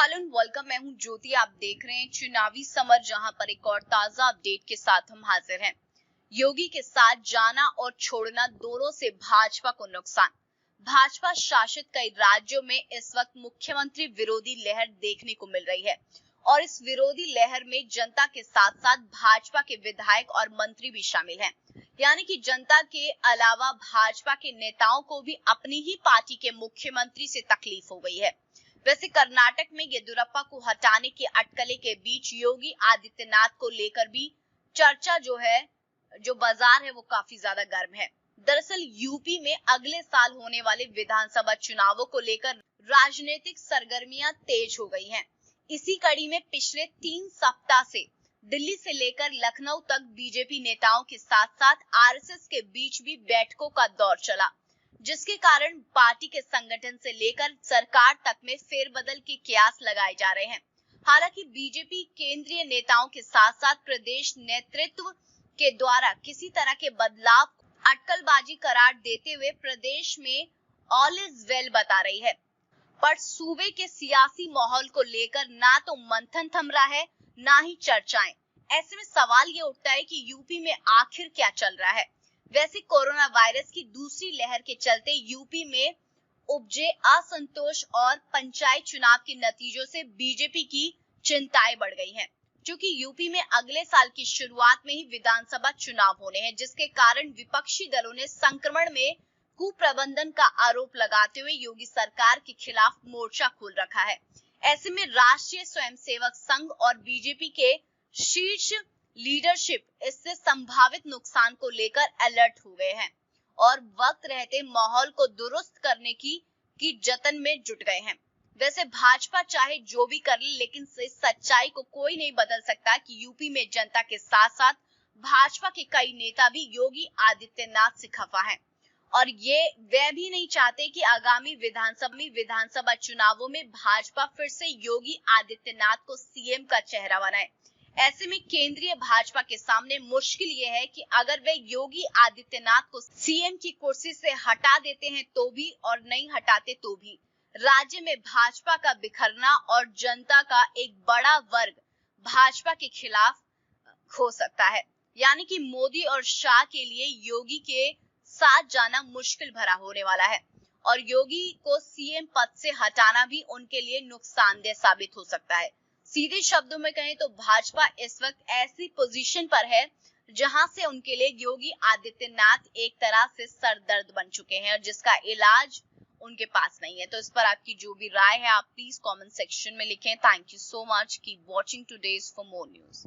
Hello and welcome. मैं हूं ज्योति। आप देख रहे हैं चुनावी समर, जहां पर एक और ताजा अपडेट के साथ हम हाजिर हैं। योगी के साथ जाना और छोड़ना दोनों से भाजपा को नुकसान। भाजपा शासित कई राज्यों में इस वक्त मुख्यमंत्री विरोधी लहर देखने को मिल रही है और इस विरोधी लहर में जनता के साथ साथ भाजपा के विधायक और मंत्री भी शामिल हैं। यानी कि जनता के अलावा भाजपा के नेताओं को भी अपनी ही पार्टी के मुख्यमंत्री से तकलीफ हो गई है। वैसे कर्नाटक में येदियुरप्पा को हटाने की अटकले के बीच योगी आदित्यनाथ को लेकर भी चर्चा जो बाजार है वो काफी ज्यादा गर्म है। दरअसल यूपी में अगले साल होने वाले विधानसभा चुनावों को लेकर राजनीतिक सरगर्मियां तेज हो गई हैं। इसी कड़ी में पिछले 3 सप्ताह से दिल्ली से लेकर लखनऊ तक बीजेपी नेताओं के साथ साथ आरएसएस के बीच भी बैठकों का दौर चला, जिसके कारण पार्टी के संगठन से लेकर सरकार तक में फेरबदल के कयास लगाए जा रहे हैं। हालांकि बीजेपी केंद्रीय नेताओं के साथ साथ प्रदेश नेतृत्व के द्वारा किसी तरह के बदलाव अटकलबाजी करार देते हुए प्रदेश में ऑल इज वेल बता रही है, पर सूबे के सियासी माहौल को लेकर ना तो मंथन थम रहा है ना ही चर्चाएं। ऐसे में सवाल ये उठता है कि यूपी में आखिर क्या चल रहा है। वैसे कोरोना वायरस की दूसरी लहर के चलते यूपी में उपजे असंतोष और पंचायत चुनाव के नतीजों से बीजेपी की चिंताएं बढ़ गई हैं, क्योंकि यूपी में अगले साल की शुरुआत में ही विधानसभा चुनाव होने हैं, जिसके कारण विपक्षी दलों ने संक्रमण में कुप्रबंधन का आरोप लगाते हुए योगी सरकार के खिलाफ मोर्चा खोल रखा है। ऐसे में राष्ट्रीय स्वयंसेवक संघ और बीजेपी के शीर्ष लीडरशिप इससे संभावित नुकसान को लेकर अलर्ट हो गए हैं और वक्त रहते माहौल को दुरुस्त करने की जतन में जुट गए हैं। वैसे भाजपा चाहे जो भी कर ले, लेकिन इस सच्चाई को कोई नहीं बदल सकता कि यूपी में जनता के साथ साथ भाजपा के कई नेता भी योगी आदित्यनाथ से खफा हैं और वे भी नहीं चाहते कि आगामी विधानसभा चुनावों में भाजपा फिर से योगी आदित्यनाथ को सीएम का चेहरा बनाए। ऐसे में केंद्रीय भाजपा के सामने मुश्किल ये है कि अगर वे योगी आदित्यनाथ को सीएम की कुर्सी से हटा देते हैं तो भी और नहीं हटाते तो भी राज्य में भाजपा का बिखरना और जनता का एक बड़ा वर्ग भाजपा के खिलाफ हो सकता है। यानी कि मोदी और शाह के लिए योगी के साथ जाना मुश्किल भरा होने वाला है और योगी को सीएम पद से हटाना भी उनके लिए नुकसानदेह साबित हो सकता है। सीधे शब्दों में कहें तो भाजपा इस वक्त ऐसी पोजीशन पर है जहां से उनके लिए योगी आदित्यनाथ एक तरह से सरदर्द बन चुके हैं और जिसका इलाज उनके पास नहीं है। तो इस पर आपकी जो भी राय है आप प्लीज कमेंट सेक्शन में लिखें। Thank you so much. Keep watching today's for more news.